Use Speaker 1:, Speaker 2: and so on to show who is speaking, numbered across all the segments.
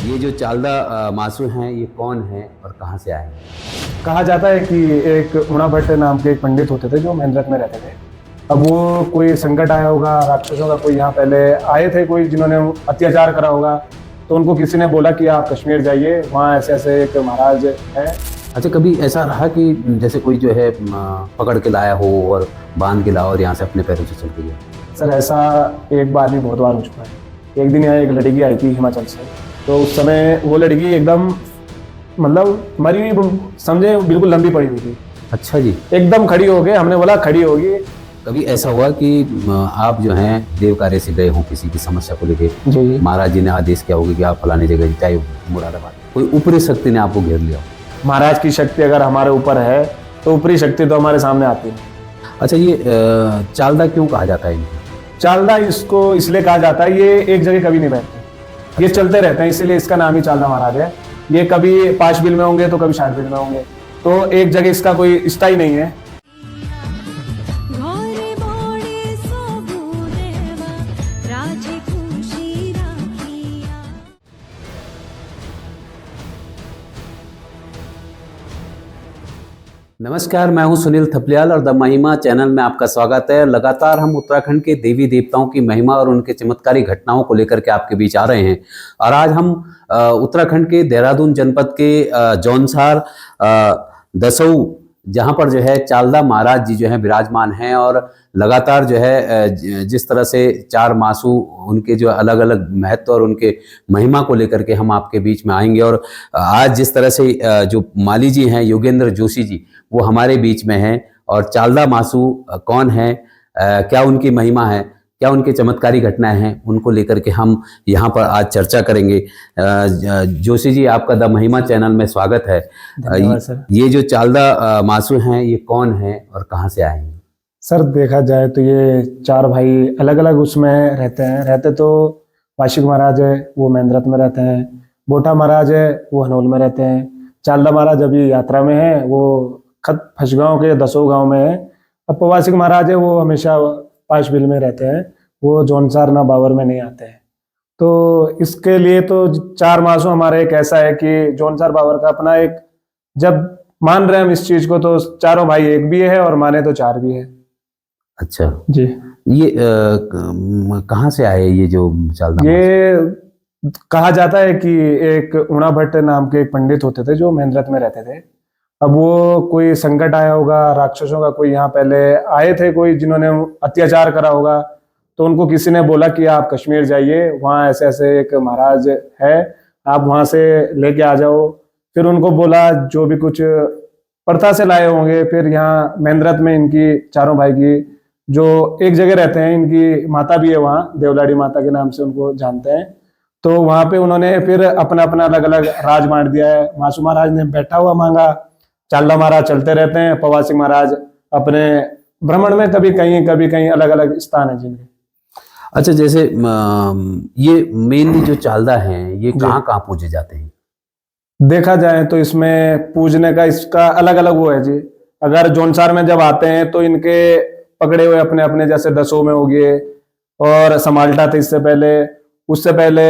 Speaker 1: ये जो चालदा मासू हैं ये कौन है और कहाँ से आए हैं?
Speaker 2: कहा जाता है कि एक उणा भट्ट नाम के एक पंडित होते थे जो मेंद्रत में रहते थे। अब वो कोई संकट आया होगा, राक्षसों का कोई यहाँ पहले आए थे, कोई जिन्होंने अत्याचार करा होगा, तो उनको किसी ने बोला कि आप कश्मीर जाइए, वहाँ ऐसे ऐसे एक महाराज है।
Speaker 1: अच्छा, कभी ऐसा रहा कि जैसे कोई जो है पकड़ के लाया हो और बांध के लाया और यहाँ से अपने पैरों से चल के गया?
Speaker 2: सर ऐसा एक बार नहीं, बहुत बार हो चुका है। एक दिन यहाँ एक लड़की आई थी हिमाचल से, तो उस समय वो लड़की एकदम मतलब मरी हुई, समझे, बिल्कुल लंबी पड़ी हुई थी।
Speaker 1: अच्छा जी।
Speaker 2: एकदम खड़ी हो गई, हमने बोला खड़ी होगी।
Speaker 1: कभी ऐसा हुआ कि आप जो हैं देव कार्य से गए हों किसी की समस्या को लेके,
Speaker 2: जी
Speaker 1: महाराज जी ने आदेश किया होगा कि आप फलानी जगह, चाहे मुरादाबाद, कोई ऊपरी शक्ति ने आपको घेर लिया हो?
Speaker 2: महाराज की शक्ति अगर हमारे ऊपर है तो ऊपरी शक्ति तो हमारे सामने आती है।
Speaker 1: अच्छा, ये चालदा क्यों कहा जाता है इनको?
Speaker 2: चालदा इसको इसलिए कहा जाता है, ये एक जगह कभी नहीं बैठते, ये चलते रहते हैं, इसीलिए इसका नाम ही चालदा महाराज है। ये कभी 5 बिल में होंगे तो कभी 60 बिल में होंगे, तो एक जगह इसका कोई स्थायी नहीं है।
Speaker 1: नमस्कार, मैं हूं सुनील थपलियाल और द महिमा चैनल में आपका स्वागत है। लगातार हम उत्तराखंड के देवी देवताओं की महिमा और उनके चमत्कारी घटनाओं को लेकर के आपके बीच आ रहे हैं। और आज हम उत्तराखंड के देहरादून जनपद के जौनसार दसऊ, जहां पर जो है चालदा महाराज जी जो है विराजमान हैं, और लगातार जो है जिस तरह से 4 मासू, उनके जो अलग अलग महत्व और उनके महिमा को लेकर के हम आपके बीच में आएंगे। और आज जिस तरह से जो माली जी हैं, योगेंद्र जोशी जी, वो हमारे बीच में हैं, और चालदा मासू कौन है, क्या उनकी महिमा है, क्या उनके चमत्कारी घटनाएं हैं, उनको लेकर के हम यहाँ पर आज चर्चा करेंगे। जोशी जी, आपका द महिमा चैनल में स्वागत है।
Speaker 2: धन्यवाद सर।
Speaker 1: ये जो चालदा मासू हैं ये कौन है और कहाँ से आए हैं?
Speaker 2: सर देखा जाए तो ये 4 भाई अलग अलग उसमें रहते तो वाशिक महाराज है वो मेंद्रत में रहते हैं, बोटा महाराज है वो हनोल में रहते हैं, चालदा महाराज अभी यात्रा में है, वो खत फसगांव के दसों गांव में है। अब वाशिक महाराज है वो हमेशा 5 बिल में रहते हैं, वो जौनसार ना बावर में नहीं आते हैं। तो इसके लिए तो 4 मासू हमारा एक ऐसा है कि जौनसार बावर का अपना एक, जब मान रहे हैं हम इस चीज को, तो चारों भाई एक भी है और माने तो 4 भी है।
Speaker 1: अच्छा
Speaker 2: जी।
Speaker 1: ये कहाँ से आए ये जो चालदा?
Speaker 2: ये कहा जाता है कि एक उणा भट्ट नाम के एक पंडित होते थे जो मेंद्रत में रहते थे। अब वो कोई संकट आया होगा, राक्षसों का कोई यहाँ पहले आए थे, कोई जिन्होंने अत्याचार करा होगा, तो उनको किसी ने बोला कि आप कश्मीर जाइए, वहाँ ऐसे ऐसे एक महाराज है, आप वहाँ से लेके आ जाओ। फिर उनको बोला जो भी कुछ प्रथा से लाए होंगे, फिर यहाँ मेंद्रत में इनकी चारों भाई की जो एक जगह रहते हैं, इनकी माता भी है वहाँ, देवलाड़ी माता के नाम से उनको जानते हैं। तो वहाँ पे उन्होंने फिर अपना अपना अलग अलग राज बांट दिया है। मासू महाराज ने बैठा हुआ मांगा, चालदा महाराज चलते रहते हैं, पवासिक महाराज अपने भ्रमण में कभी कहीं अलग अलग स्थान है जिनके।
Speaker 1: अच्छा, जैसे ये मेनली जो चालदा हैं ये कहाँ कहाँ पूजे जाते हैं?
Speaker 2: देखा जाए तो इसमें पूजने का इसका अलग अलग वो है जी। अगर जौनसार में जब आते हैं तो इनके पकड़े हुए अपने अपने, जैसे दसों में हो गए, और समाल्टा थे इससे पहले, उससे पहले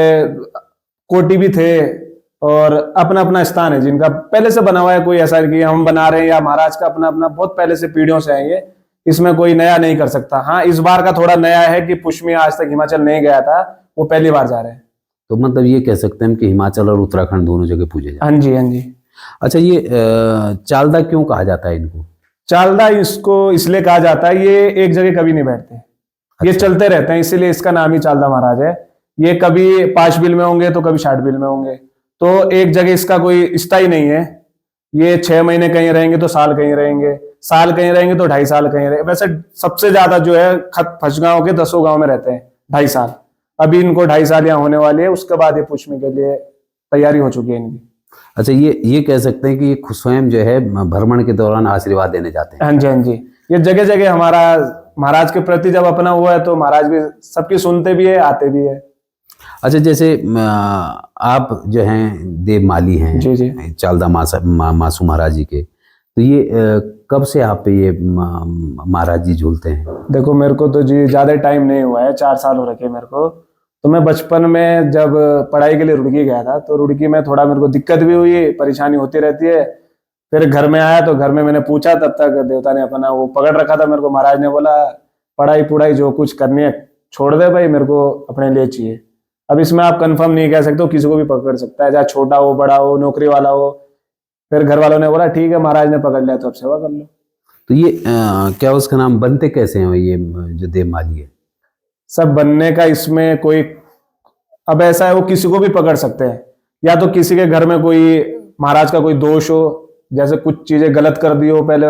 Speaker 2: कोटी भी थे, और अपना अपना स्थान है जिनका पहले से बना हुआ है। कोई ऐसा कि हम बना रहे हैं या महाराज का अपना अपना बहुत पहले से पीढ़ियों से है ये, इसमें कोई नया नहीं कर सकता। हाँ, इस बार का थोड़ा नया है कि पुष्मी आज तक हिमाचल नहीं गया था, वो पहली बार जा रहे हैं।
Speaker 1: तो मतलब ये कह सकते हैं कि हिमाचल और उत्तराखंड दोनों जगह पूजे जाते हैं।
Speaker 2: हाँ जी, हाँ जी।
Speaker 1: अच्छा, ये चालदा क्यों कहा जाता है इनको?
Speaker 2: चालदा इसको इसलिए कहा जाता है, ये एक जगह कभी नहीं बैठते, ये चलते रहते हैं, इसीलिए इसका नाम ही चालदा महाराज है। ये कभी 5 बिल में होंगे तो कभी 60 बिल में होंगे, तो एक जगह इसका कोई स्थायी नहीं है। ये 6 महीने कहीं रहेंगे तो साल कहीं रहेंगे, साल कहीं रहेंगे तो 2.5 साल कहीं रहेंगे। वैसे सबसे ज्यादा जो है खत फसगांव के 10 गांव में रहते हैं 2.5 साल। अभी इनको 2.5 साल यहाँ होने वाली है, उसके बाद ये पुष्मी के लिए तैयारी हो चुकी है इनकी।
Speaker 1: अच्छा, ये कह सकते हैं कि स्वयं जो है भ्रमण के दौरान आशीर्वाद देने जाते हैं?
Speaker 2: हाँ जी, हाँ जी। ये जगह जगह हमारा महाराज के प्रति जब अपना हुआ है तो महाराज भी सबकी सुनते भी है, आते भी है।
Speaker 1: अच्छा, जैसे आप जो हैं देव माली हैं,
Speaker 2: जी जी,
Speaker 1: चालदा मासू महाराज जी के, तो ये कब से आप पे ये महाराज जी झूलते हैं?
Speaker 2: देखो मेरे को तो जी ज्यादा टाइम नहीं हुआ है, 4 साल हो रखे मेरे को। तो मैं बचपन में जब पढ़ाई के लिए रुड़की गया था, तो रुड़की में थोड़ा मेरे को दिक्कत भी हुई, परेशानी होती रहती है। फिर घर में आया तो घर में मैंने पूछा, तब तक देवता ने अपना वो पकड़ रखा था मेरे को। महाराज ने बोला पढ़ाई पुढ़ाई जो कुछ करनी है छोड़ दे भाई, मेरे को अपने लिए चाहिए। अब इसमें आप कंफर्म नहीं कह सकते हो, किसी को भी पकड़ सकता है, चाहे छोटा हो बड़ा हो नौकरी वाला हो। फिर घर वालों ने बोला ठीक है महाराज ने पकड़ लिया तो अब सेवा कर लो।
Speaker 1: तो ये क्या उसका नाम बनते कैसे हैं ये जो देवमाली है?
Speaker 2: सब बनने का इसमें कोई, अब ऐसा है वो किसी को भी पकड़ सकते हैं, या तो किसी के घर में कोई महाराज का कोई दोष हो, जैसे कुछ चीजें गलत कर दी हो, पहले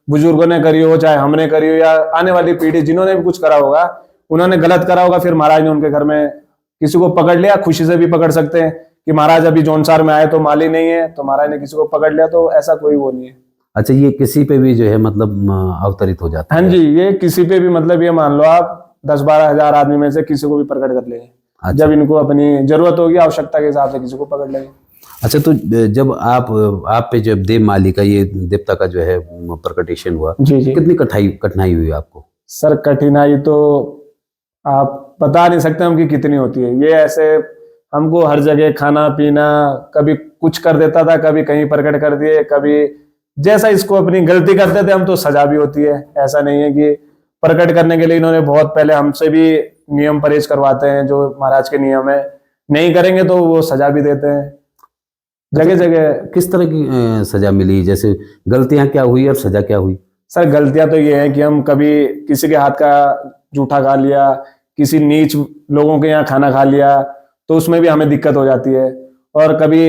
Speaker 2: बुजुर्गों ने करी हो, चाहे हमने करी हो, या आने वाली पीढ़ी जिन्होंने भी कुछ करा होगा, उन्होंने गलत करा होगा, फिर महाराज ने उनके घर में किसी को पकड़ लिया। खुशी से भी पकड़ सकते हैं कि महाराज अभी जौनसार में आए तो माली नहीं है, तो महाराज ने किसी को पकड़ लिया, तो ऐसा कोई वो नहीं है।
Speaker 1: अच्छा, ये किसी पे भी जो है मतलब अवतरित हो जाता
Speaker 2: हाँ
Speaker 1: है?
Speaker 2: जी, ये किसी पे भी, मतलब ये मान लो आप 10-12 हजार आदमी में से किसी को भी प्रकट कर लेंगे।
Speaker 1: अच्छा।
Speaker 2: जब इनको अपनी जरूरत होगी, आवश्यकता के हिसाब से किसी को पकड़ लेंगे।
Speaker 1: अच्छा, तो जब आप पे जब देवमाली का ये देवता का जो है प्रकटेशन हुआ,
Speaker 2: जी जी
Speaker 1: कितनी कठिनाई हुई आपको?
Speaker 2: सर, कठिनाई तो आप बता नहीं सकते हम कि कितनी होती है। ये ऐसे हमको हर जगह खाना पीना, कभी कुछ कर देता था, कभी कहीं प्रकट कर दिए, कभी जैसा इसको अपनी गलती करते थे हम, तो सजा भी होती है। ऐसा नहीं है कि प्रकट करने के लिए इन्होंने बहुत पहले हमसे भी नियम परहेज करवाते हैं, जो महाराज के नियम है, नहीं करेंगे तो वो सजा भी देते हैं जगह जगह।
Speaker 1: किस तरह की सजा मिली? जैसे गलतियां क्या हुई और सजा क्या हुई?
Speaker 2: सर, गलतियां तो ये है कि हम कभी किसी के हाथ का जूठा खा लिया, किसी नीच लोगों के यहाँ खाना खा लिया, तो उसमें भी हमें दिक्कत हो जाती है। और कभी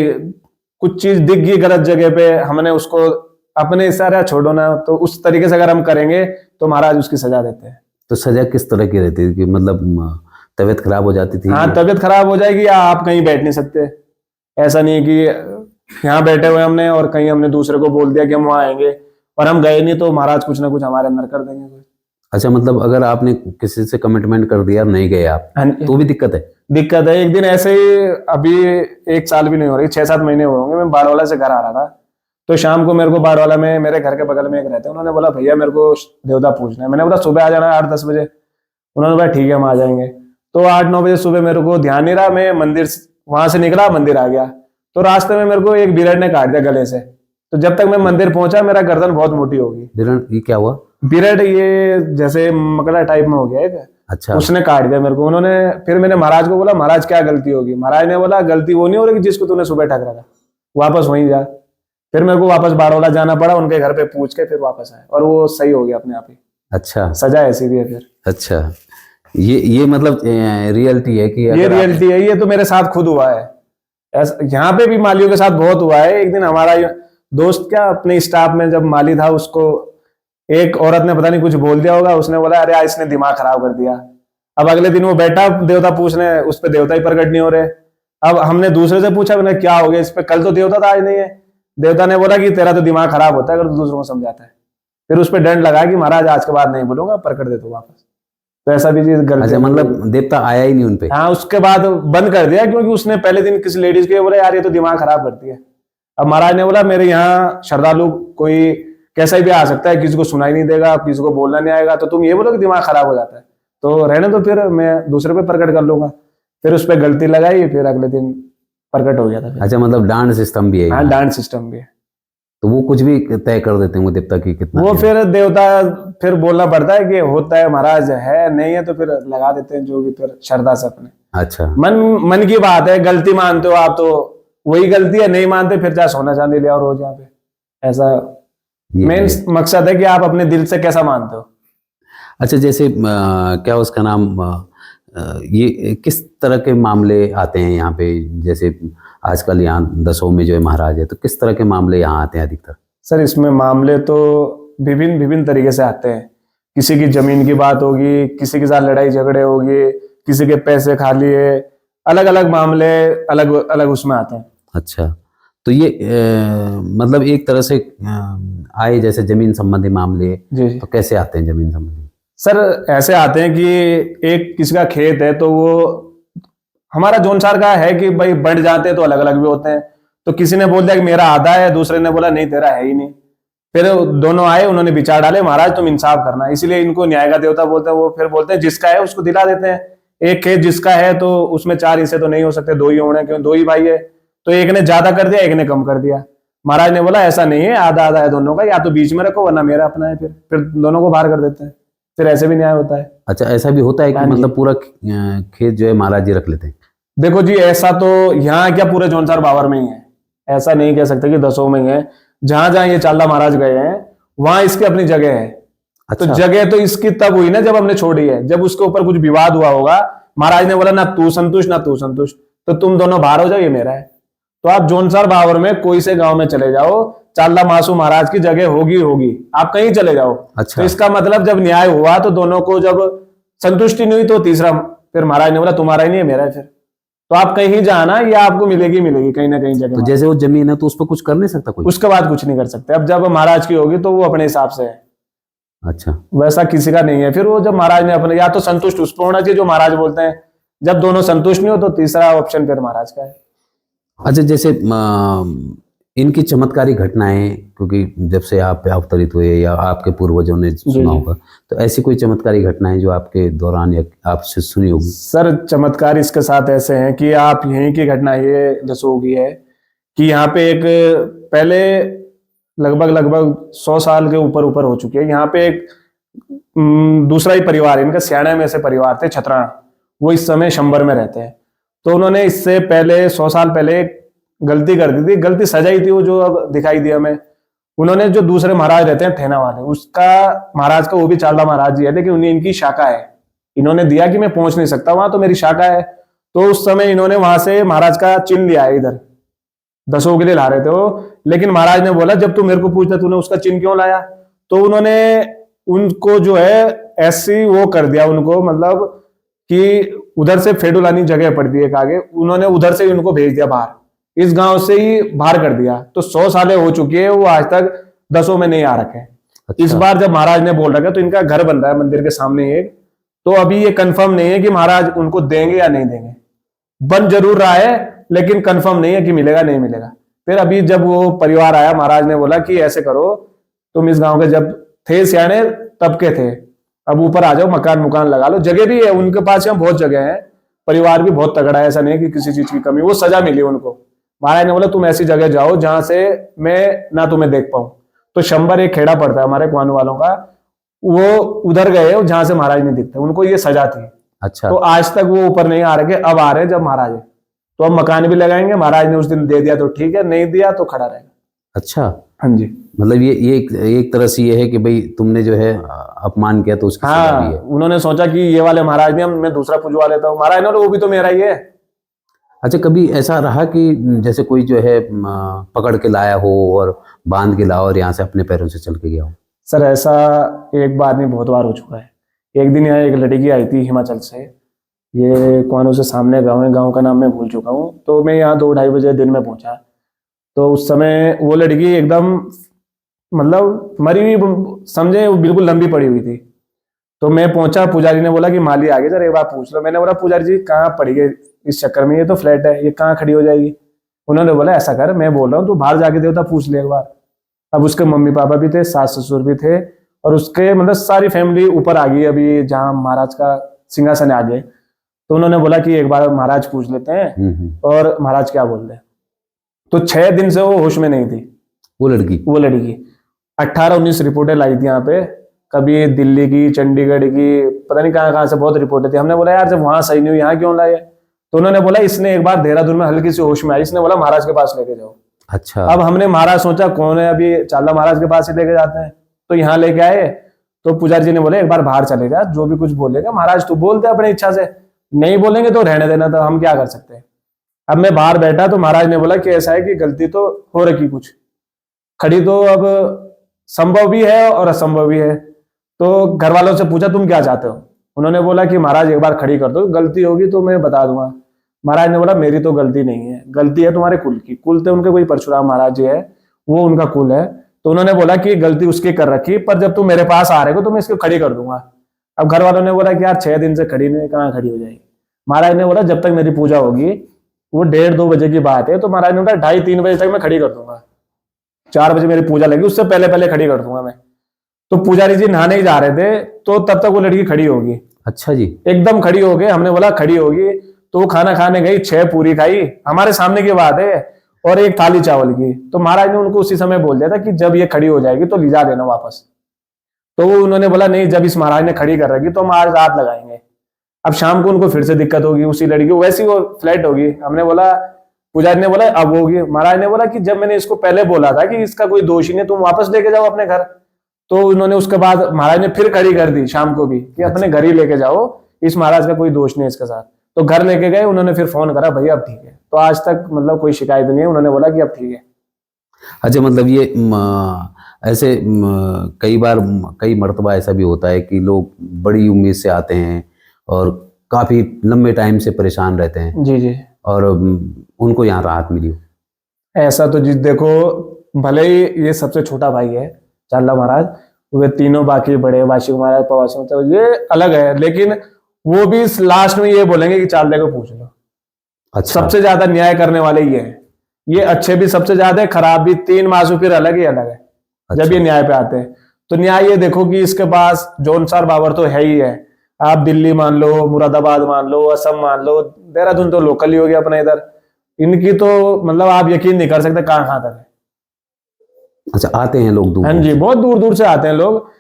Speaker 2: कुछ चीज दिख गई गलत जगह पे, हमने उसको अपने इशारा छोड़ो ना, तो उस तरीके से अगर हम करेंगे तो महाराज उसकी सजा देते हैं।
Speaker 1: तो सजा किस तरह की रहती थी कि मतलब तबीयत खराब हो जाती थी?
Speaker 2: हाँ, तबीयत खराब हो जाएगी, या आप कहीं बैठ नहीं सकते। ऐसा नहीं है कि यहाँ बैठे हुए हमने और कहीं हमने दूसरे को बोल दिया कि हम वहां आएंगे और हम गए नहीं, तो महाराज कुछ ना कुछ हमारे अंदर कर देंगे कोई।
Speaker 1: अच्छा, मतलब अगर आपने किसी से कमिटमेंट कर दिया और नहीं गए आप, तो भी दिक्कत है?
Speaker 2: दिक्कत है। एक दिन ऐसे ही, अभी 1 साल भी नहीं हो रही, 6-7 महीने हुए होंगे, मैं बाड़वाला से घर आ रहा था, तो शाम को मेरे को बाड़वाला में, मेरे घर के बगल में एक रहते हैं, उन्होंने बोला भैया मेरे को देवता पूछना है। मैंने बोला सुबह आ जाना 8-10 बजे। उन्होंने बोला ठीक है हम आ जाएंगे। तो 8-9 बजे सुबह मेरे को ध्यान नहीं रहा, मैं मंदिर वहां से निकला, मंदिर आ गया, तो रास्ते में मेरे को एक बिरड़ ने काट दिया गले से। तो जब तक मैं मंदिर पहुंचा, मेरा गर्दन बहुत मोटी हो गई।
Speaker 1: बिरण ये क्या हुआ?
Speaker 2: बिरड़ ये जैसे मकड़ा टाइप में हो गया एक।
Speaker 1: अच्छा।
Speaker 2: उसने काट दिया मेरे को। उन्होंने, फिर मैंने महाराज को बोला महाराज क्या गलती होगी? महाराज ने बोला गलती वो नहीं हो रही जिसको तूने सुबह ठग रखा, वापस वहीं जा। फिर मेरे को वापस बाड़वाला जाना पड़ा, उनके घर पे पूछ के फिर वापस आया, और वो सही हो गया अपने आप ही।
Speaker 1: अच्छा,
Speaker 2: सजा ऐसी भी है फिर।
Speaker 1: अच्छा, ये मतलब रियलिटी है कि
Speaker 2: ये रियलिटी है, ये तो मेरे साथ खुद हुआ है। यहाँ पे भी मालियों के साथ बहुत हुआ है। एक दिन हमारा दोस्त क्या, अपने स्टाफ में जब माली था, उसको एक औरत ने पता नहीं कुछ बोल दिया होगा, उसने बोला अरे इसने दिमाग खराब कर दिया। अब अगले दिन वो बैठा देवता पूछने, उस पे देवता ही प्रकट नहीं हो रहे। अब हमने दूसरे से पूछा, मैंने क्या हो गया इस पे, कल तो देवता था आज नहीं है। देवता ने बोला कि तेरा तो दिमाग खराब होता है अगर तू दूसरों को समझाता है। फिर उस पर दंड लगा कि महाराज आज के बाद नहीं बोलूंगा, प्रकट दे दो वापस। तो ऐसा भी चीज गलत।
Speaker 1: अच्छा, मतलब देवता आया ही नहीं उनपे?
Speaker 2: हाँ, उसके बाद बंद कर दिया, क्योंकि उसने पहले दिन किसी लेडीज के बोला यार ये तो दिमाग खराब करती है। अब महाराज ने बोला मेरे यहाँ श्रद्धालु कोई कैसा भी आ सकता है, किसी को सुनाई नहीं देगा, किसी को बोलना नहीं आएगा, तो तुम ये बोलो कि दिमाग खराब हो जाता है, तो रहने दो, फिर मैं दूसरे पे प्रकट कर लूंगा। फिर उस पर गलती लगाई, फिर अगले दिन प्रकट हो गया था।
Speaker 1: अच्छा, मतलब डांड सिस्टम भी है?
Speaker 2: हाँ, डांट सिस्टम भी है।
Speaker 1: तो वो कुछ भी तय कर देते हैं वो देवता की कितना?
Speaker 2: वो फिर देवता फिर बोलना पड़ता है कि होता है महाराज, है नहीं है तो फिर लगा देते हैं जो भी, फिर श्रद्धा से अपने।
Speaker 1: अच्छा,
Speaker 2: मन की बात है। गलती मानते हो आप तो वही गलती है, नहीं मानते फिर चाहे सोना चांदी ले और रोज यहाँ पे। ऐसा मेन मकसद है कि आप अपने दिल से कैसा मानते हो।
Speaker 1: अच्छा, जैसे क्या उसका नाम, ये किस तरह के मामले आते हैं यहाँ पे? जैसे आजकल यहाँ दसों में जो है महाराज है, तो किस तरह के मामले यहाँ आते हैं अधिकतर?
Speaker 2: सर, इसमें मामले तो विभिन्न तरीके से आते हैं। किसी की जमीन की बात होगी, किसी के साथ लड़ाई झगड़े होगी, किसी के पैसे खा लिए, अलग अलग मामले अलग अलग उसमें आते हैं।
Speaker 1: अच्छा, तो ये मतलब एक तरह से आए जैसे जमीन संबंधी मामले,
Speaker 2: जी।
Speaker 1: तो कैसे आते हैं जमीन संबंधी?
Speaker 2: सर, ऐसे आते हैं कि एक किसी का खेत है, तो वो हमारा जोनसार का है कि भाई बढ़ जाते हैं तो अलग अलग भी होते हैं। तो किसी ने बोल दिया कि मेरा आधा है, दूसरे ने बोला नहीं तेरा है ही नहीं। फिर दोनों आए, उन्होंने विचार डाले महाराज तुम इंसाफ करना, इसीलिए इनको न्याय का देवता बोलते हैं। वो फिर बोलते हैं जिसका है उसको दिला देते हैं, एक खेत जिसका है तो उसमें 4 हिस्से तो नहीं हो सकते, 2 ही होने, क्यों 2 ही भाई है, तो एक ने ज्यादा कर दिया, एक ने कम कर दिया। महाराज ने बोला ऐसा नहीं है, आधा आधा है दोनों का, या तो बीच में रखो वरना मेरा अपना है, फिर दोनों को बाहर कर देते हैं, फिर ऐसे भी न्याय होता है।
Speaker 1: अच्छा, ऐसा भी होता है कि
Speaker 2: हाँ जी।
Speaker 1: मतलब पूरा खेत जो है महाराज जी रख लेते हैं?
Speaker 2: देखो जी, ऐसा तो यहाँ क्या पूरे जौनसार बावर में ही है, ऐसा नहीं कह सकते कि 10 में ही है। जहां जहां ये चालदा महाराज गए हैं वहां इसकी अपनी जगह है। तो
Speaker 1: अच्छा।
Speaker 2: जगह तो इसकी तब हुई ना जब हमने छोड़ी है, जब उसके ऊपर कुछ विवाद हुआ होगा, महाराज ने बोला ना तू संतुष्ट ना तू संतुष्ट, तो तुम दोनों बाहर हो जाओ, ये मेरा है। तो आप जौनसार बावर में कोई से गांव में चले जाओ, चालदा मासू महाराज की जगह होगी होगी, आप कहीं चले जाओ।
Speaker 1: अच्छा।
Speaker 2: तो इसका मतलब जब न्याय हुआ तो दोनों को जब संतुष्टि नहीं हुई तो तीसरा फिर महाराज ने बोला तुम्हारा ही नहीं है, मेरा है। फिर तो आप कहीं जाना, ये आपको मिलेगी मिलेगी कहीं ना कहीं जगह।
Speaker 1: तो जैसे वो जमीन है तो उस पर कुछ कर नहीं सकता कोई?
Speaker 2: उसके बाद कुछ नहीं कर सकते। अब जब महाराज की होगी तो वो अपने हिसाब से है,
Speaker 1: अच्छा।
Speaker 2: वैसा किसी का नहीं है। फिर वो जब महाराज ने अपने, या तो संतुष्ट उस पर होना चाहिए जो महाराज बोलते हैं, जब दोनों संतुष्ट नहीं हो तो तीसरा ऑप्शन फिर महाराज का है।
Speaker 1: अच्छा, जैसे इनकी चमत्कारी घटनाएं, क्योंकि जब से आप पे अवतरित हुए या आपके पूर्वजों ने सुना होगा, तो ऐसी कोई चमत्कारी घटनाएं जो आपके दौरान या आपसे सुनी होगी?
Speaker 2: सर चमत्कार इसके साथ ऐसे हैं कि आप यहीं की घटना ये दसोगी है कि यहाँ पे एक पहले लगभग 100 साल के ऊपर हो चुकी है। यहाँ पे एक दूसरा ही परिवार है इनका, सियाणा में से परिवार थे छतराण, वो इस समय शंबर में रहते हैं। तो उन्होंने इससे पहले 100 साल पहले एक गलती कर दी थी, गलती सजाई थी वो जो अब दिखाई दी हमें। उन्होंने जो दूसरे महाराज रहते हैं थेना वाले, उसका महाराज का वो भी चालदा महाराज जी है, लेकिन उन्हें इनकी शाखा है, इन्होंने दिया कि मैं पहुंच नहीं सकता वहां, तो मेरी शाखा है। तो उस समय इन्होंने वहां से महाराज का चिन्ह लिया है, इधर 10 के लिए ला रहे थे वो, लेकिन महाराज ने बोला जब तू मेरे को पूछता तूने उसका चिन्ह क्यों लाया। तो उन्होंने उनको जो है ऐसी वो कर दिया उनको, मतलब कि उधर से फेडुलानी जगह पड़ती है एक आगे, उन्होंने उधर से ही उनको भेज दिया बाहर, इस गांव से ही बाहर कर दिया। तो 100 सालें हो चुकी है, वो आज तक 10 में नहीं आ रखे।
Speaker 1: अच्छा।
Speaker 2: इस बार जब महाराज ने बोल रखा तो इनका घर बन रहा है मंदिर के सामने एक, तो अभी ये कंफर्म नहीं है कि महाराज उनको देंगे या नहीं देंगे। बन जरूर रहा है लेकिन कंफर्म नहीं है कि मिलेगा नहीं मिलेगा। फिर अभी जब वो परिवार आया, महाराज ने बोला कि ऐसे करो, तुम इस गांव के जब थे सियाने तब के थे, अब ऊपर आ जाओ, मकान लगा लो, जगह भी है उनके पास, यहाँ बहुत जगह है, परिवार भी बहुत तगड़ा है, ऐसा नहीं है कि किसी चीज की कमी। वो सजा मिली उनको, महाराज ने बोला तुम ऐसी जगह जाओ जहां से मैं ना तुम्हें देख पाऊं। तो शंबर एक खेड़ा पड़ता है हमारे कुआनु वालों का, वो उधर गए जहां से महाराज नहीं दिखते, उनको ये सजा थी।
Speaker 1: अच्छा।
Speaker 2: तो आज तक वो ऊपर नहीं आ रहे, अब आ रहे जब महाराज है, तो अब मकान भी लगाएंगे। महाराज ने उस दिन दे दिया तो ठीक है, नहीं दिया तो खड़ा रहेगा।
Speaker 1: अच्छा।
Speaker 2: हाँ जी।
Speaker 1: मतलब ये एक तरह से ये है कि भाई तुमने जो है अपमान किया तो उसकी सजा भी है।
Speaker 2: उन्होंने सोचा कि ये वाले महाराज ने, मैं दूसरा पुजवा लेता हूँ, महाराज ने बोला वो भी तो मेरा ही है।
Speaker 1: अच्छा, कभी ऐसा रहा कि जैसे कोई जो है पकड़ के लाया हो और बांध के लाया और यहाँ से अपने पैरों से चल के गया हो?
Speaker 2: सर ऐसा एक बार नहीं बहुत बार हो चुका है। एक दिन यहाँ एक लड़की आई थी हिमाचल से, ये कुआनु से सामने गाँव है, गाँव का नाम मैं भूल चुका हूँ। तो मैं यहाँ 2-2:30 बजे दिन में पहुंचा, तो उस समय वो लड़की एकदम मतलब मरी हुई समझे, वो बिल्कुल लंबी पड़ी हुई थी। तो मैं पहुंचा, पुजारी ने बोला कि माली आ गई, जरा एक बार पूछ लो। मैंने बोला पुजारी जी कहाँ पड़ी गई इस चक्कर में, ये तो फ्लैट है, ये कहाँ खड़ी हो जाएगी। उन्होंने बोला ऐसा कर, मैं बोल रहा हूँ तू बाहर जाके देवता पूछ ले एक बार। अब उसके मम्मी पापा भी थे, सास ससुर भी थे, और उसके मतलब सारी फैमिली ऊपर आ गई अभी जहाँ महाराज का सिंहासन आ गए। तो उन्होंने बोला कि एक बार महाराज पूछ लेते हैं और महाराज क्या बोल रहे। तो 6 दिन से वो होश में नहीं थी वो लड़की 18-19 रिपोर्टें लाई थी यहाँ पे, कभी दिल्ली की, चंडीगढ़ की, पता नहीं कहाँ से बहुत रिपोर्टें थी। हमने बोला यार जब वहां सही नहीं हुई यहाँ क्यों लाए। तो उन्होंने बोला इसने एक बार देहरादून में हल्की सी होश में आई, इसने बोला महाराज के पास लेके जाओ।
Speaker 1: अच्छा।
Speaker 2: अब हमने महाराज सोचा कौन है, अभी चालदा महाराज के पास ही लेके जाते हैं, तो यहाँ लेके आए। तो पुजारी जी ने बोले एक बार बाहर चले जा, जो भी कुछ बोलेगा महाराज तू बोलते अपनी इच्छा से, नहीं बोलेंगे तो रहने देना, तो हम क्या कर सकते हैं। अब मैं बाहर बैठा तो महाराज ने बोला कि ऐसा है कि गलती तो हो रखी कुछ, खड़ी तो अब संभव भी है और असंभव भी है। तो घर वालों से पूछा तुम क्या चाहते हो, उन्होंने बोला कि महाराज एक बार खड़ी कर दो, गलती होगी तो मैं बता दूंगा। महाराज ने बोला मेरी तो गलती नहीं है, गलती है तुम्हारे कुल की, कुल थे उनके कोई परशुराम महाराज जी है, वो उनका कुल है। तो उन्होंने बोला कि गलती उसकी कर रखी, पर जब तुम मेरे पास आ रहे हो तो मैं इसको खड़ी कर दूंगा। अब घर वालों ने बोला कि यार 6 दिन से खड़ी नहीं, कहाँ खड़ी हो जाएगी। महाराज ने बोला जब तक मेरी पूजा होगी, वो 1:30-2 बजे की बात है, तो महाराज ने बोला 2:30-3 बजे तक मैं खड़ी कर दूंगा, 4 बजे मेरी पूजा लगी, उससे पहले खड़ी कर दूंगा मैं। तो पुजारी जी नहाने ही जा रहे थे, तो तब तक वो लड़की खड़ी होगी।
Speaker 1: अच्छा जी।
Speaker 2: एकदम खड़ी हो गई। हमने बोला खड़ी होगी, तो वो खाना खाने गई, 6 पूरी खाई, हमारे सामने की बात है, और 1 थाली चावल की। तो महाराज ने उनको उसी समय बोल दिया था कि जब ये खड़ी हो जाएगी तो ले जा देना वापस। तो वो उन्होंने बोला नहीं, जब इस महाराज ने खड़ी कर रखी तो हम आज रात लगाएंगे। अब शाम को उनको फिर से दिक्कत होगी, उसी लड़की को वैसी वो फ्लैट होगी। हमने बोला, पुजारी ने बोला अब होगी। महाराज ने बोला कि जब मैंने इसको पहले बोला था कि इसका कोई दोष ही नहीं, तुम वापस लेके जाओ अपने घर। तो उन्होंने उसके बाद महाराज ने फिर खड़ी कर दी शाम को भी कि अपने घर ही लेके जाओ, इस महाराज का कोई दोष नहीं इसके साथ। तो घर लेके गए, उन्होंने फिर फोन करा, भैया अब ठीक है। तो आज तक मतलब कोई शिकायत नहीं है, उन्होंने बोला कि अब ठीक है।
Speaker 1: अच्छा, मतलब ये ऐसे कई बार कई मर्तबा ऐसा भी होता है कि लोग बड़ी उम्मीद से आते हैं और काफी लंबे टाइम से परेशान रहते हैं,
Speaker 2: जी जी।
Speaker 1: और उनको यहाँ राहत मिली हो।
Speaker 2: ऐसा तो जी देखो, भले ही ये सबसे छोटा भाई है चाल्ला महाराज, वे तीनों बाकी बड़े वार्षिक महाराज, पवासी महाराज, ये अलग है, लेकिन वो भी लास्ट में ये बोलेंगे कि चाल्ले को पूछ लो।
Speaker 1: अच्छा।
Speaker 2: सबसे ज्यादा न्याय करने वाले ये हैं। ये अच्छे भी सबसे ज्यादा है, खराब भी। 3 मासू फिर अलग ही अलग है।
Speaker 1: अच्छा।
Speaker 2: जब ये न्याय पे आते हैं तो न्याय ये देखो कि इसके पास जौनसार बाबर तो है ही है। आप दिल्ली मान लो, मुरादाबाद मान लो, असम मान लो, देहरादून तो लोकल ही हो गया अपना इधर। इनकी तो मतलब आप यकीन नहीं कर सकते कहाँ कहाँ तक है।
Speaker 1: अच्छा, आते हैं लोग दूर?
Speaker 2: हाँ जी, बहुत दूर दूर से आते हैं लोग।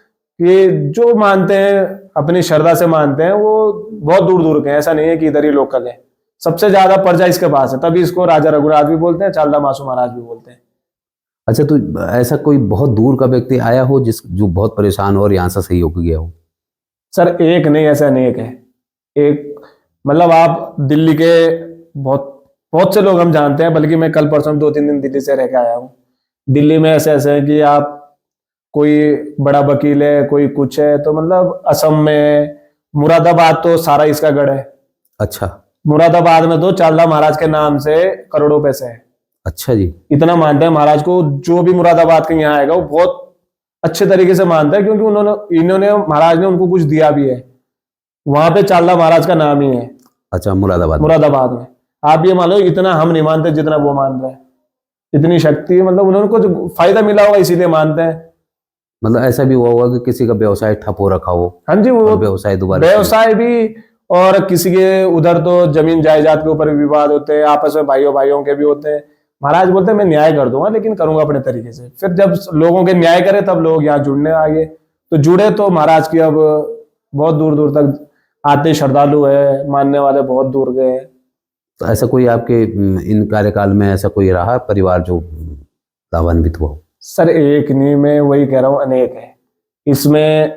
Speaker 2: ये जो मानते हैं, अपनी श्रद्धा से मानते हैं, वो बहुत दूर दूर के हैं। ऐसा नहीं है कि इधर ही लोकल है। सबसे ज्यादा पर्चा इसके पास है, तभी इसको राजा रघुनाथ भी बोलते हैं, चाल्ला मासू महाराज भी बोलते हैं।
Speaker 1: अच्छा, तो ऐसा कोई बहुत दूर का व्यक्ति आया हो जो बहुत परेशान हो और यहाँ से सही होकर गया हो?
Speaker 2: सर एक नहीं, ऐसा अनेक है। एक मतलब आप दिल्ली के बहुत बहुत से लोग हम जानते हैं, बल्कि मैं कल परसों 2-3 दिन दिल्ली से रह के आया हूँ। दिल्ली में ऐसे ऐसे है कि आप कोई बड़ा वकील है, कोई कुछ है, तो मतलब असम में मुरादाबाद तो सारा इसका गढ़ है।
Speaker 1: अच्छा।
Speaker 2: मुरादाबाद में तो चाल्ला महाराज के नाम से करोड़ों पैसे है।
Speaker 1: अच्छा जी।
Speaker 2: इतना मानते हैं महाराज को। जो भी मुरादाबाद के यहाँ आएगा वो बहुत अच्छे तरीके से मानता है, क्योंकि इन्होंने महाराज ने उनको कुछ दिया भी है। वहां पे चाल्ला महाराज का नाम ही है।
Speaker 1: अच्छा, मुरादाबाद
Speaker 2: में आप ये मान लो, इतना हम नहीं मानते जितना वो मान रहे हैं। इतनी शक्ति, मतलब उन्होंने कुछ फायदा मिला होगा इसीलिए मानते हैं।
Speaker 1: मतलब ऐसा भी हुआ होगा कि किसी का व्यवसाय ठप हो रखा हो?
Speaker 2: हाँ जी, वो
Speaker 1: व्यवसाय दोबारा
Speaker 2: व्यवसाय भी, और किसी के उधर तो जमीन जायदाद के ऊपर भी विवाद होते हैं, आपस में भाइयों के भी होते हैं। महाराज बोलते हैं मैं न्याय कर दूंगा, लेकिन करूंगा अपने तरीके से। फिर जब लोगों के न्याय करे तब लोग यहाँ जुड़ने आगे, तो जुड़े। तो महाराज की अब बहुत दूर दूर तक आते श्रद्धालु है, मानने वाले बहुत दूर गए।
Speaker 1: तो ऐसा कोई आपके इन कार्यकाल में ऐसा कोई रहा परिवार जो लाभान्वित हुआ?
Speaker 2: सर एक नहीं, मैं वही कह रहा हूँ, अनेक है इसमें।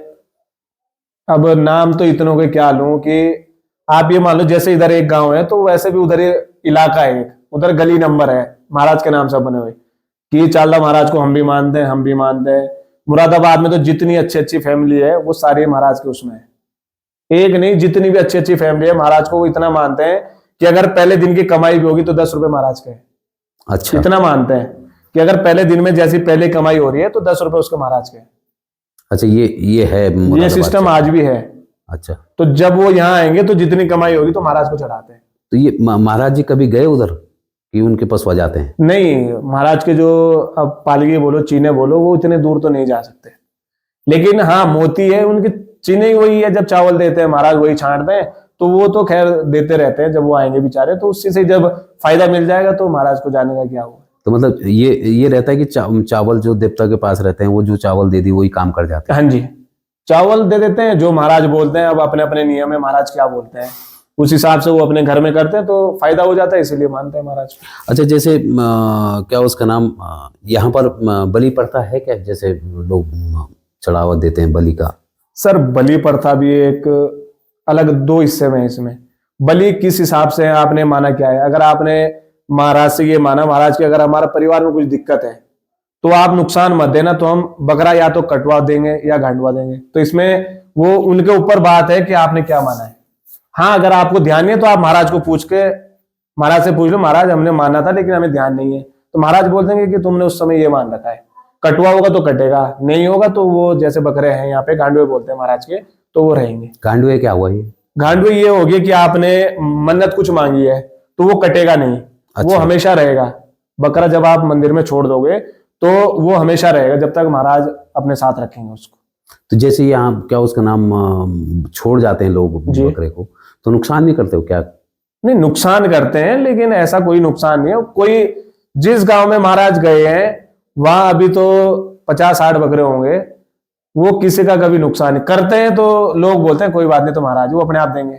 Speaker 2: अब नाम तो इतनों के क्या लूं कि आप ये मान लो, जैसे इधर एक गांव है तो वैसे भी उधर इलाका है, उधर गली नंबर है महाराज के नाम से बने हुए, कि चाल्ला महाराज को हम भी मानते हैं, हम भी मानते हैं। मुरादाबाद में तो जितनी अच्छी अच्छी फैमिली है वो सारी महाराज के उसमें है। एक नहीं, जितनी भी अच्छी अच्छी फैमिली है महाराज को वो इतना मानते हैं कि अगर पहले दिन की कमाई भी होगी तो 10 रुपए महाराज के।
Speaker 1: अच्छा।
Speaker 2: इतना मानते हैं कि अगर पहले दिन में जैसी पहले कमाई हो रही है तो 10 रुपए उसके महाराज के।
Speaker 1: अच्छा, ये है
Speaker 2: ये सिस्टम आज भी है।
Speaker 1: अच्छा।
Speaker 2: तो जब वो यहाँ आएंगे तो जितनी कमाई होगी तो महाराज को चढ़ाते हैं।
Speaker 1: तो ये महाराज जी कभी गए उधर कि उनके पास आ जाते हैं?
Speaker 2: नहीं, महाराज के जो अब पालगी बोलो, चीने बोलो, वो इतने दूर तो नहीं जा सकते। लेकिन हाँ, मोती है उनकी, चीने ही वही है। जब चावल देते हैं महाराज वही छांटते हैं, तो वो तो खैर देते रहते हैं। जब वो आएंगे बेचारे तो उससे से जब फायदा मिल जाएगा तो महाराज को जाने का क्या हुआ।
Speaker 1: तो मतलब ये रहता है कि चावल जो देवता के पास रहते हैं वो जो चावल दे दी वही काम कर जाते हैं?
Speaker 2: हाँ जी, चावल दे देते हैं जो महाराज बोलते हैं। अब अपने अपने नियम है, महाराज क्या बोलते हैं उस हिसाब से वो अपने घर में करते हैं, तो फायदा हो जाता है, इसीलिए मानते हैं महाराज।
Speaker 1: अच्छा, जैसे क्या उसका नाम यहाँ पर बलि प्रथा है क्या? जैसे लोग चढ़ावा देते हैं बलि का।
Speaker 2: सर बलि प्रथा भी एक अलग 2 हिस्से में है। इसमें बलि किस हिसाब से है, आपने माना क्या है। अगर आपने महाराज से ये माना, महाराज के अगर हमारे परिवार में कुछ दिक्कत है तो आप नुकसान मत देना, तो हम बकरा या तो कटवा देंगे या गांडवा देंगे। तो इसमें वो उनके ऊपर बात है कि आपने क्या माना है। हाँ, अगर आपको ध्यान नहीं है तो आप महाराज को पूछ के, महाराज से पूछ लो, महाराज हमने माना था लेकिन हमें ध्यान नहीं है। तो महाराज बोल देंगे कि तुमने उस समय ये मान रखा है, कटवा होगा तो कटेगा, नहीं होगा तो वो जैसे बकरे हैं यहाँ पे गांडवे बोलते हैं महाराज के, तो वो रहेंगे।
Speaker 1: गांडवे क्या हुआ? ये
Speaker 2: गांडवे ये होगी कि आपने मन्नत कुछ मांगी है तो वो कटेगा नहीं।
Speaker 1: अच्छा।
Speaker 2: वो हमेशा रहेगा। बकरा जब आप मंदिर में छोड़ दोगे तो वो हमेशा रहेगा जब तक महाराज अपने साथ रखेंगे उसको।
Speaker 1: तो जैसे यहाँ क्या उसका नाम छोड़ जाते हैं लोग
Speaker 2: जी।
Speaker 1: बकरे को, तो नुकसान नहीं करते हो क्या?
Speaker 2: नहीं, नुकसान करते हैं, लेकिन ऐसा कोई नुकसान नहीं है। कोई जिस गांव में महाराज गए हैं वहां अभी तो 50-60 बकरे होंगे, वो किसी का कभी नुकसान नहीं करते हैं। तो लोग बोलते हैं कोई बात नहीं, तो महाराज वो अपने आप देंगे।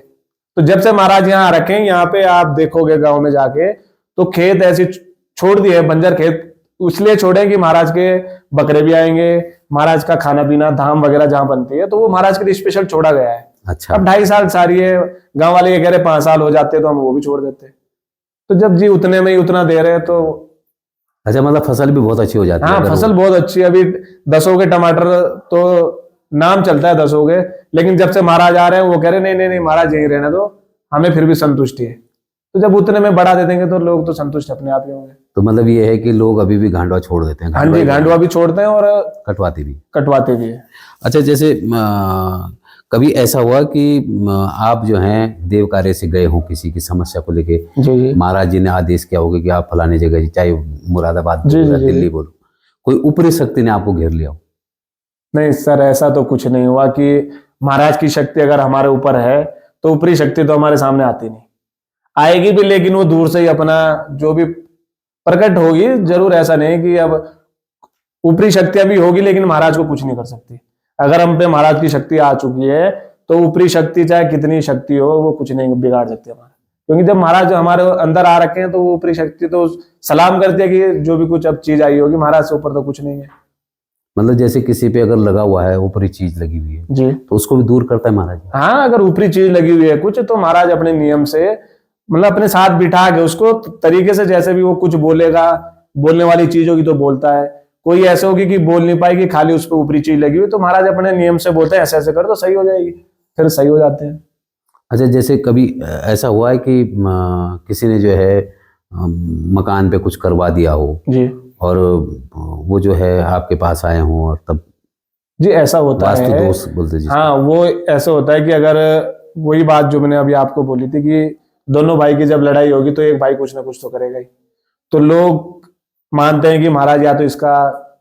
Speaker 2: तो जब से महाराज यहाँ रखे हैं, यहाँ पे आप देखोगे गांव में जाके तो खेत ऐसे छोड़ दिए, बंजर खेत इसलिए छोड़े कि महाराज के बकरे भी आएंगे, महाराज का खाना पीना धाम वगैरह जहां बनती है, तो वो महाराज के लिए स्पेशल छोड़ा गया है।
Speaker 1: अच्छा।
Speaker 2: अब 2.5 साल सारी है, गांव वाले ये कह रहे 5 साल हो जाते तो हम वो भी छोड़ देते। तो जब जी उतने में ही उतना दे रहे हैं तो
Speaker 1: अच्छा, मतलब फसल भी बहुत अच्छी हो जाती है
Speaker 2: हाँ,
Speaker 1: अगर
Speaker 2: फसल बहुत अच्छी है। अभी 10 के टमाटर तो नाम चलता है 10 के, लेकिन जब से महाराज आ रहे हैं वो कह रहे नहीं नहीं नहीं महाराज यहीं रहने दो, हमें फिर भी संतुष्टि है। तो जब उतने में बढ़ा दे देंगे तो लोग तो संतुष्ट अपने आप ही होंगे।
Speaker 1: तो मतलब ये है कि लोग अभी भी गांडवा छोड़ देते हैं?
Speaker 2: हाँ जी, गांडवा भी छोड़ते हैं और
Speaker 1: कटवाती भी?
Speaker 2: कटवाते भी है।
Speaker 1: अच्छा, जैसे कभी ऐसा हुआ कि आप जो हैं देव कार्य से गए हो किसी की समस्या को लेके,
Speaker 2: जी जी
Speaker 1: महाराज जी ने आदेश किया होगा कि आप फलाने जगह, चाहे मुरादाबाद
Speaker 2: जी,
Speaker 1: बोलो या
Speaker 2: जी,
Speaker 1: दिल्ली
Speaker 2: जी।
Speaker 1: बोलो, कोई ऊपरी शक्ति ने आपको घेर लिया हो?
Speaker 2: नहीं सर, ऐसा तो कुछ नहीं हुआ कि महाराज की शक्ति अगर हमारे ऊपर है तो ऊपरी शक्ति तो हमारे सामने आती नहीं, आएगी भी लेकिन वो दूर से ही अपना जो भी प्रकट होगी जरूर। ऐसा नहीं कि अब ऊपरी शक्तियां भी होगी लेकिन महाराज को कुछ नहीं कर सकती। अगर हम पे महाराज की शक्ति आ चुकी है तो ऊपरी शक्ति चाहे कितनी शक्ति हो वो कुछ नहीं बिगाड़ सकती हमारा, क्योंकि जब महाराज हमारे अंदर आ रखे हैं तो वो ऊपरी शक्ति तो सलाम करती है कि जो भी कुछ अब चीज आई होगी महाराज से ऊपर तो कुछ नहीं है।
Speaker 1: मतलब जैसे किसी पे अगर लगा हुआ है, ऊपरी चीज लगी हुई है,
Speaker 2: जी
Speaker 1: तो उसको भी दूर करता है महाराज?
Speaker 2: हाँ, अगर ऊपरी चीज लगी हुई है कुछ तो महाराज अपने नियम से मतलब अपने साथ बिठा के उसको तरीके से, जैसे भी वो कुछ बोलेगा, बोलने वाली चीज होगी तो बोलता है, कोई ऐसे होगी कि बोल नहीं पाएगी, खाली उस पर ऊपरी चीज लगी हुई, तो महाराज अपने नियम से बोलते हैं ऐसे ऐसे कर तो सही हो जाएगी, फिर सही हो जाते हैं।
Speaker 1: अच्छा, जैसे कभी ऐसा हुआ है कि किसी ने जो है मकान पे कुछ करवा दिया हो
Speaker 2: जी
Speaker 1: और वो जो है आपके पास आए हों और तब
Speaker 2: जी ऐसा होता
Speaker 1: वास्तु
Speaker 2: है।
Speaker 1: दोष बोलते जिसको?
Speaker 2: हाँ, वो ऐसा होता है कि अगर वही बात जो मैंने अभी आपको बोली थी कि दोनों भाई की जब लड़ाई होगी तो एक भाई कुछ ना कुछ तो करेगा ही। तो लोग मानते हैं कि महाराज या तो इसका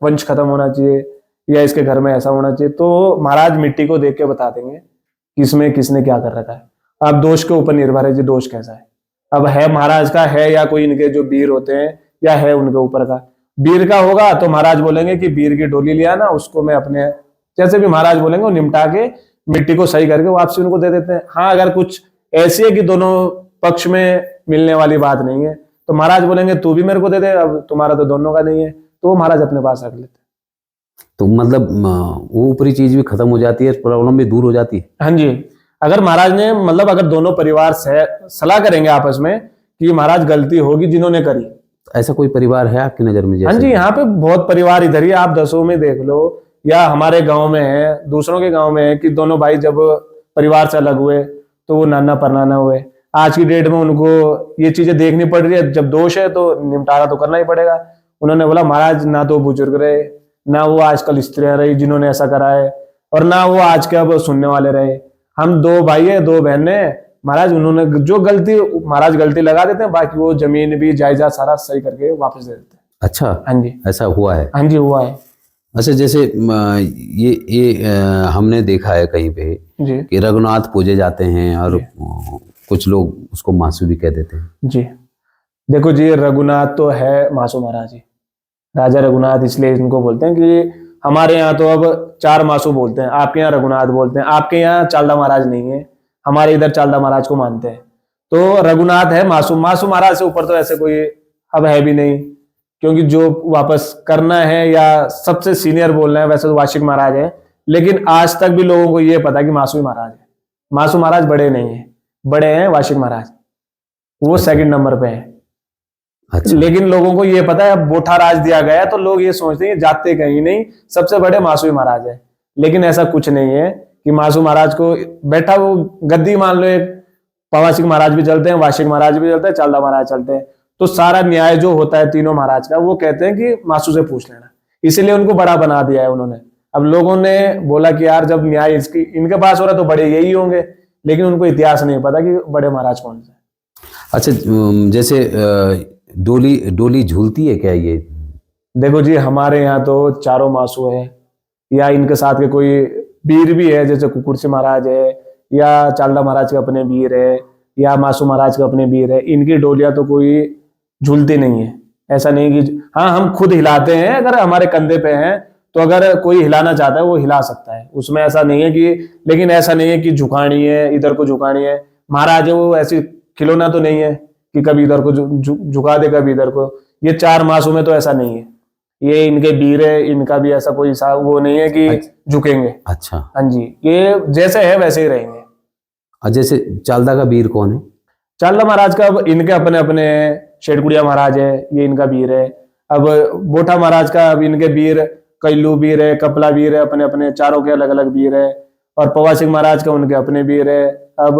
Speaker 2: वंश खत्म होना चाहिए या इसके घर में ऐसा होना चाहिए, तो महाराज मिट्टी को देख के बता देंगे कि इसमें किसने क्या कर रखा है। अब दोष के ऊपर निर्भर है जी, दोष कैसा है। अब है महाराज का है या कोई इनके जो वीर होते हैं या है उनके ऊपर का। वीर का होगा तो महाराज बोलेंगे कि वीर की डोली लिया ना, उसको मैं अपने जैसे भी महाराज बोलेंगे वो निमटा के मिट्टी को सही करके वापसी उनको दे देते हैं। हाँ, अगर कुछ ऐसी है कि दोनों पक्ष में मिलने वाली बात नहीं है तो महाराज बोलेंगे तू भी मेरे को दे दे, अब तुम्हारा तो दोनों का नहीं है, तो वो महाराज अपने पास रख लेते हैं।
Speaker 1: तो मतलब वो ऊपरी चीज भी खत्म हो जाती है, प्रॉब्लम भी दूर हो जाती है?
Speaker 2: हाँ जी, अगर महाराज ने मतलब अगर दोनों परिवार से सलाह करेंगे आपस में कि महाराज गलती होगी जिन्होंने करी।
Speaker 1: ऐसा कोई परिवार है आपकी नजर में?
Speaker 2: हाँ
Speaker 1: जैसे
Speaker 2: जी, यहाँ पे बहुत परिवार इधर ही आप 10 में देख लो या हमारे गांव में है, दूसरों के गांव में है कि दोनों भाई जब परिवार से अलग हुए तो वो नाना परनाना हुए। आज की डेट में उनको ये चीजें देखनी पड़ रही है, जब दोष है तो निपटारा तो करना ही पड़ेगा। उन्होंने बोला महाराज ना तो बुजुर्ग रहे, ना वो आजकल स्त्रियां रही जिन्होंने ऐसा करा है, और ना वो आज के अब सुनने वाले रहे। हम 2 भाई है 2 बहनें हैं महाराज, उन्होंने जो गलती महाराज गलती लगा देते हैं, बाकी वो जमीन भी जायदाद सारा सही करके वापस दे देते हैं।
Speaker 1: अच्छा,
Speaker 2: हाँ जी,
Speaker 1: ऐसा हुआ है?
Speaker 2: हाँ जी हुआ है।
Speaker 1: अच्छा, जैसे ये हमने देखा है कहीं पे
Speaker 2: जी
Speaker 1: कि रघुनाथ पूजे जाते हैं और कुछ लोग उसको मासू भी कह देते हैं।
Speaker 2: जी, देखो जी, रघुनाथ तो है मासू महाराज जी, राजा रघुनाथ इसलिए इनको बोलते हैं कि हमारे यहाँ तो अब 4 मासू बोलते हैं, आपके यहाँ रघुनाथ बोलते हैं, आपके यहाँ चालदा महाराज नहीं है, हमारे इधर चालदा महाराज को मानते हैं। तो रघुनाथ है मासू, मासू महाराज से ऊपर तो ऐसे कोई अब है भी नहीं, क्योंकि जो वापस करना है या सबसे सीनियर बोलना है वैसे तो वार्षिक महाराज है, लेकिन आज तक भी लोगों को ये पता है कि मासू महाराज है। मासू महाराज बड़े नहीं है, बड़े हैं वार्षिक महाराज, वो सेकंड नंबर पे है।
Speaker 1: अच्छा,
Speaker 2: लेकिन लोगों को ये पता है अब बोठा राज दिया गया तो लोग ये सोचते हैं जाते कहीं नहीं, सबसे बड़े मासू महाराज है। लेकिन ऐसा कुछ नहीं है कि मासू महाराज को बैठा वो गद्दी मान लो, एक पवासिक महाराज भी चलते हैं, वार्षिक महाराज भी चलते हैं, चालदा महाराज चलते हैं, तो सारा न्याय जो होता है तीनों महाराज का वो कहते हैं कि मासू से पूछ लेना, इसलिए उनको बड़ा बना दिया है उन्होंने। अब लोगों ने बोला कि यार जब न्याय इसकी इनके पास हो रहा है तो बड़े यही होंगे, लेकिन उनको इतिहास नहीं पता कि बड़े महाराज कौन से।
Speaker 1: अच्छा, जैसे डोली झूलती है क्या ये?
Speaker 2: देखो जी, हमारे यहाँ तो चारों मासू है या इनके साथ के कोई वीर भी है, जैसे कुकुरसी महाराज है या चालदा महाराज के अपने वीर है या मासू महाराज के अपने वीर है, इनकी डोलियां तो कोई झूलती नहीं है। ऐसा नहीं कि हाँ हम खुद हिलाते हैं, अगर हमारे कंधे पे हैं तो अगर कोई हिलाना चाहता है वो हिला सकता है, उसमें ऐसा नहीं है कि, लेकिन ऐसा नहीं है कि झुकानी है, इधर को झुकानी है। महाराज है वो ऐसी खिलौना तो नहीं है कि कभी इधर को झुका दे कभी इधर को। ये 4 मासों में तो ऐसा नहीं है, ये इनके वीर है, इनका भी ऐसा कोई वो नहीं है कि झुकेंगे।
Speaker 1: अच्छा,
Speaker 2: हाँ जी, ये जैसे है वैसे ही रहेंगे।
Speaker 1: और जैसे चालदा का वीर कौन है?
Speaker 2: चालदा महाराज का अब इनके अपने अपने, शेरकुड़िया महाराज है ये इनका वीर है। अब बोठा महाराज का अब इनके वीर, कैलू वीर है, कपला वीर है, अपने अपने चारों के अलग अलग वीर है। और पवा सिंह महाराज का उनके अपने वीर है। अब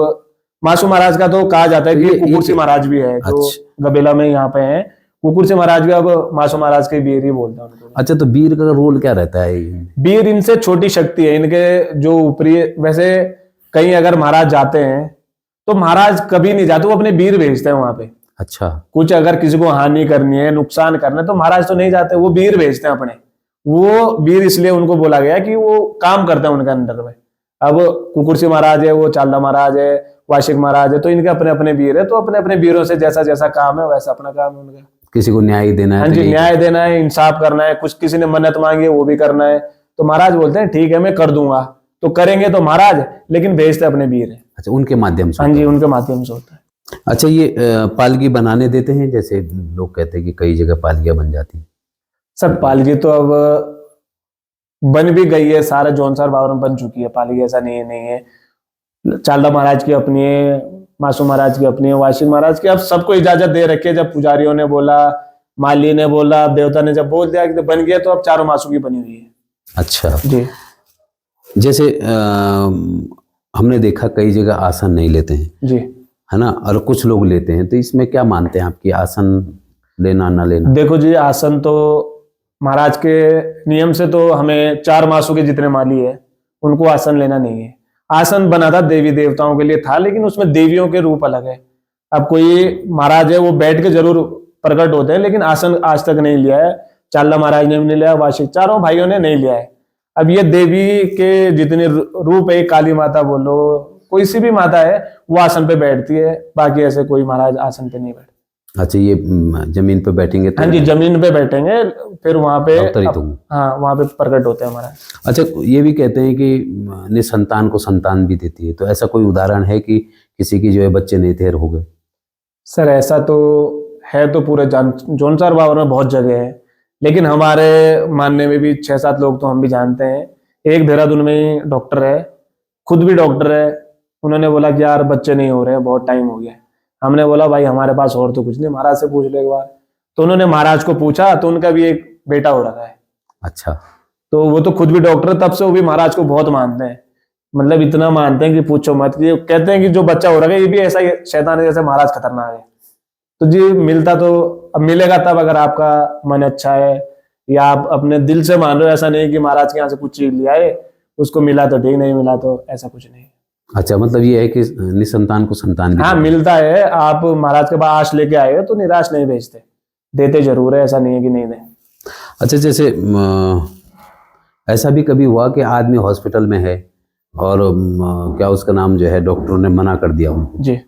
Speaker 2: मासू महाराज का तो कहा जाता है कि कुकुरसी महाराज भी है जो गबेला में यहाँ पे है। कुकुरसी महाराज भी अब मासू महाराज के वीर ही बोलते हैं उनको।
Speaker 1: अच्छा, तो वीर का रोल क्या रहता है?
Speaker 2: वीर इनसे छोटी शक्ति है, इनके जो ऊपरी, वैसे कहीं अगर महाराज जाते हैं तो महाराज कभी नहीं जाते, वो अपने वीर भेजते हैं वहां पे।
Speaker 1: अच्छा,
Speaker 2: कुछ अगर किसी को हानि करनी है, नुकसान करना है, तो महाराज तो नहीं जाते, वो वीर भेजते हैं अपने। वो वीर इसलिए उनको बोला गया कि वो काम करते हैं उनके अंडर में। अब कुकुरसी महाराज है, वो चालदा महाराज है, वाशिक महाराज है, तो इनके अपने अपने वीर है, तो अपने अपने वीरों से जैसा जैसा काम है वैसा अपना काम है उनका।
Speaker 1: किसी को न्याय देना है,
Speaker 2: हाँ जी, न्याय देना है, इंसाफ करना है, कुछ किसी ने मन्नत मांगी है वो भी करना है, तो महाराज बोलते हैं ठीक है मैं कर दूंगा, तो करेंगे तो महाराज, लेकिन भेजते अपने वीर है।
Speaker 1: अच्छा, उनके माध्यम से?
Speaker 2: हाँ जी, उनके माध्यम से होता है।
Speaker 1: अच्छा, ये पालकी बनाने देते हैं? जैसे लोग कहते हैं कि कई जगह पालकियां बन जाती हैं।
Speaker 2: सर पालकी तो अब बन भी गई है, सारा जौनसार बावर में बन चुकी है पालकी, ऐसा नहीं है। चालदा महाराज की अपनी है, मासू महाराज की अपनी है, वाशिक महाराज की। अब सबको इजाजत दे रखी है, जब पुजारियों ने बोला, माली ने बोला, देवता ने जब बोल दिया कि तो बन गया, तो अब चारों मासू की बनी हुई है।
Speaker 1: अच्छा
Speaker 2: जी,
Speaker 1: जैसे हमने देखा कई जगह आसन नहीं लेते हैं
Speaker 2: जी,
Speaker 1: है ना, और कुछ लोग लेते हैं, तो इसमें क्या मानते हैं आपकी आसन लेना ना लेना?
Speaker 2: देखो जी, आसन तो महाराज के नियम से तो हमें 4 मासों के जितने माली है उनको आसन लेना नहीं है। आसन बना था देवी देवताओं के लिए था, लेकिन उसमें देवियों के रूप अलग है। अब कोई महाराज है वो बैठ के जरूर प्रकट होते हैं, लेकिन आसन आज तक नहीं लिया है। चालदा महाराज ने भी नहीं लिया, वाशिक, चारों भाइयों ने नहीं लिया है। अब ये देवी के जितने रूप है, काली माता बोलो, कोई सी भी माता है, वो आसन पे बैठती है, बाकी ऐसे कोई महाराज आसन पे नहीं बैठते।
Speaker 1: अच्छा, ये जमीन पे बैठेंगे तो?
Speaker 2: हाँ जी, जमीन पे बैठेंगे, फिर वहां पे हाँ वहां पे प्रकट होते हैं महाराज।
Speaker 1: अच्छा, ये भी कहते हैं कि निसंतान को संतान भी देती है, तो ऐसा कोई उदाहरण है कि किसी की जो है बच्चे नेतेर हो गए?
Speaker 2: सर ऐसा तो है, तो पूरे जौनसार बावर में बहुत जगह है, लेकिन हमारे मानने में भी 6-7 लोग तो हम भी जानते हैं। एक देहरादून में ही डॉक्टर है, खुद भी डॉक्टर है, उन्होंने बोला कि यार बच्चे नहीं हो रहे हैं, बहुत टाइम हो गया। हमने बोला भाई हमारे पास और तो कुछ नहीं, महाराज से पूछ लो एक बार। तो उन्होंने महाराज को पूछा, तो उनका भी एक बेटा हो रखा है।
Speaker 1: अच्छा,
Speaker 2: तो वो तो खुद भी डॉक्टर है, तब से वो भी महाराज को बहुत मानते हैं, मतलब इतना मानते हैं कि पूछो मत। ये कहते हैं कि जो बच्चा हो रहा है ये भी ऐसा ही शैतान है जैसे महाराज खतरनाक है। तो जी मिलता तो अब मिलेगा तब, अगर आपका मन अच्छा है या आप अपने दिल से मान रहे हो। ऐसा नहीं कि महाराज के यहाँ से कुछ चीज लिया है, उसको मिला तो ठीक, नहीं मिला तो ऐसा कुछ नहीं।
Speaker 1: अच्छा, मतलब ये है कि निसंतान को संतान भी?
Speaker 2: हाँ मिलता है। आप महाराज के पास आश लेके आए हो तो निराश नहीं भेजते, देते जरूर है, ऐसा नहीं है कि नहीं दे।
Speaker 1: अच्छा, जैसे ऐसा भी कभी हुआ कि आदमी हॉस्पिटल में है और क्या उसका नाम जो है डॉक्टरों ने मना कर दिया उनको
Speaker 2: जी,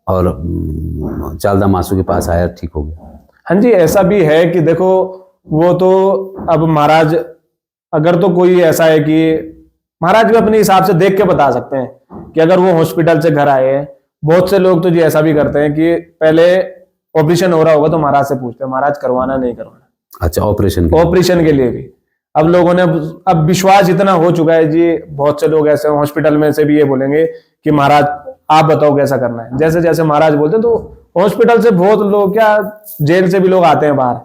Speaker 1: और चालदा मासू के पास आया, ठीक हो गया?
Speaker 2: हाँ जी, ऐसा भी है कि देखो वो तो अब महाराज, अगर तो कोई ऐसा है कि महाराज भी अपने हिसाब से देख के बता सकते हैं कि अगर वो हॉस्पिटल से घर आए हैं। बहुत से लोग तो जी ऐसा भी करते हैं कि पहले ऑपरेशन हो रहा होगा तो महाराज से पूछते हैं महाराज करवाना नहीं करवाना।
Speaker 1: अच्छा, ऑपरेशन
Speaker 2: के लिए भी अब लोगों ने, अब विश्वास इतना हो चुका है जी, बहुत से लोग ऐसे हॉस्पिटल में से भी ये बोलेंगे कि महाराज आप बताओ कैसा करना है। जैसे जैसे महाराज बोलते हैं, तो हॉस्पिटल से बहुत लोग, क्या जेल से भी लोग आते हैं बाहर।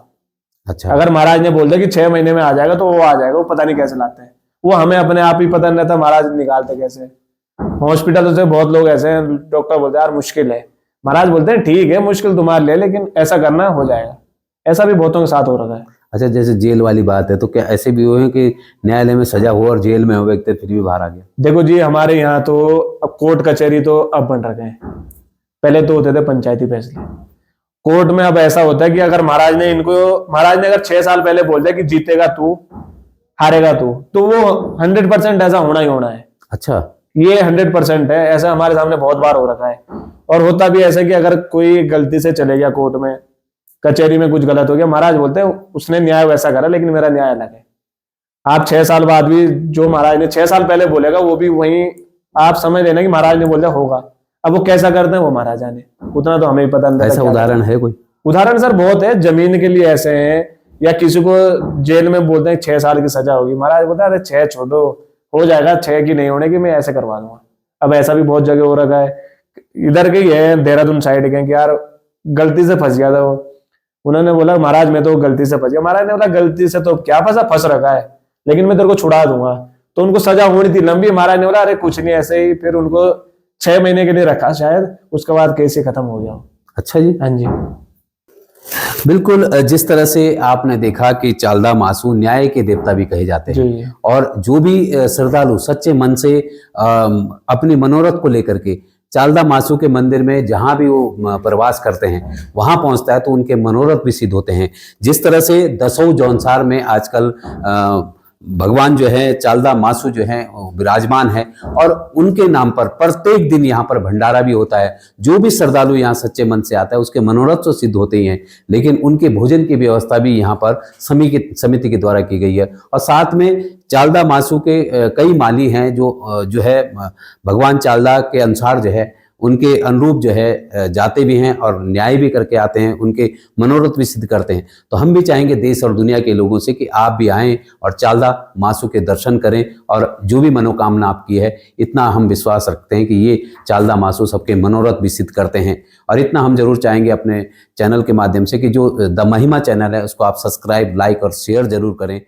Speaker 1: अच्छा,
Speaker 2: अगर महाराज ने बोल दिया कि 6 महीने में आ जाएगा तो वो आ जाएगा, वो पता नहीं कैसे लाते हैं, वो हमें अपने आप ही पता नहीं रहता महाराज निकालते कैसे। हॉस्पिटल से बहुत लोग ऐसे हैं, डॉक्टर बोलते हैं यार मुश्किल है, महाराज बोलते हैं ठीक है मुश्किल तुम्हारे लिए, लेकिन ऐसा करना हो जाएगा। ऐसा भी बहुतों के साथ हो रहा है।
Speaker 1: अच्छा, जैसे जेल वाली बात है, तो क्या ऐसे भी हुए हैं कि न्यायालय में सजा हो और जेल में हो व्यक्ति फिर भी बाहर आ गया?
Speaker 2: देखो जी, हमारे यहाँ तो अब कोर्ट कचहरी तो अब बन रखे हैं, पहले तो होते थे पंचायती फैसले। कोर्ट में अब ऐसा होता है कि अगर महाराज ने अगर 6 साल पहले बोल दिया कि जीतेगा तू, हारेगा तू, तो वो 100% ऐसा होना ही होना है।
Speaker 1: अच्छा।
Speaker 2: ये 100% है, ऐसा हमारे सामने बहुत बार हो रखा है। और होता भी ऐसा कि अगर कोई गलती से चले गया कोर्ट में, कचहरी में कुछ गलत हो गया, महाराज बोलते हैं उसने न्याय वैसा करा लेकिन मेरा न्याय अलग है। आप 6 साल बाद भी जो महाराज ने 6 साल पहले बोलेगा वो भी वही आप समझ लेना कि महाराज ने बोला होगा। अब वो कैसा करते हैं वो महाराज जाने, उतना तो हमें ही पता नहीं।
Speaker 1: ऐसा उदाहरण है कोई?
Speaker 2: उदाहरण सर बहुत है, जमीन के लिए ऐसे हैं, या किसी को जेल में बोलते हैं 6 साल की सजा होगी, महाराज बोलता है अरे 6 छोड़ो, हो जाएगा, 6 की नहीं होने की, मैं ऐसे करवा दूंगा। अब ऐसा भी बहुत जगह हो रखा है, इधर के ही है देहरादून साइड के कि यार गलती से फंस गया था वो, उन्होंने बोला महाराज मैं तो गलती से फंस गया। महाराज ने बोला गलती से तो क्या फंसा, फंस रखा है, लेकिन मैं तेरे को छुड़ा दूंगा। तो उनको सजा होनी थी लंबी, महाराज ने बोला अरे कुछ नहीं, ऐसे ही। फिर उनको 6 महीने के लिए रखा शायद, उसके बाद केस ही खत्म हो गया।
Speaker 1: अच्छा जी।
Speaker 2: हाँ जी
Speaker 1: बिल्कुल, जिस तरह से आपने देखा कि चालदा मासू न्याय के देवता भी कहे जाते हैं,
Speaker 2: जी।
Speaker 1: और जो भी श्रद्धालु सच्चे मन से अपनी मनोरथ को लेकर के चालदा मासू के मंदिर में जहां भी वो प्रवास करते हैं वहां पहुंचता है तो उनके मनोरथ भी सिद्ध होते हैं। जिस तरह से दसों जौनसार में आजकल भगवान जो है चालदा मासू जो है विराजमान है, और उनके नाम पर प्रत्येक दिन यहाँ पर भंडारा भी होता है। जो भी श्रद्धालु यहाँ सच्चे मन से आता है उसके मनोरथ तो सिद्ध होते ही हैं, लेकिन उनके भोजन की व्यवस्था भी यहाँ पर समिति के द्वारा की गई है। और साथ में चालदा मासू के कई माली हैं जो है भगवान चालदा के अनुसार जो है उनके अनुरूप जो है जाते भी हैं और न्याय भी करके आते हैं, उनके मनोरथ भी सिद्ध करते हैं। तो हम भी चाहेंगे देश और दुनिया के लोगों से कि आप भी आएं और चालदा मासू के दर्शन करें, और जो भी मनोकामना आपकी है, इतना हम विश्वास रखते हैं कि ये चालदा मासू सबके मनोरथ भी सिद्ध करते हैं। और इतना हम जरूर चाहेंगे अपने चैनल के माध्यम से कि जो द महिमा चैनल है उसको आप सब्सक्राइब, लाइक और शेयर जरूर करें।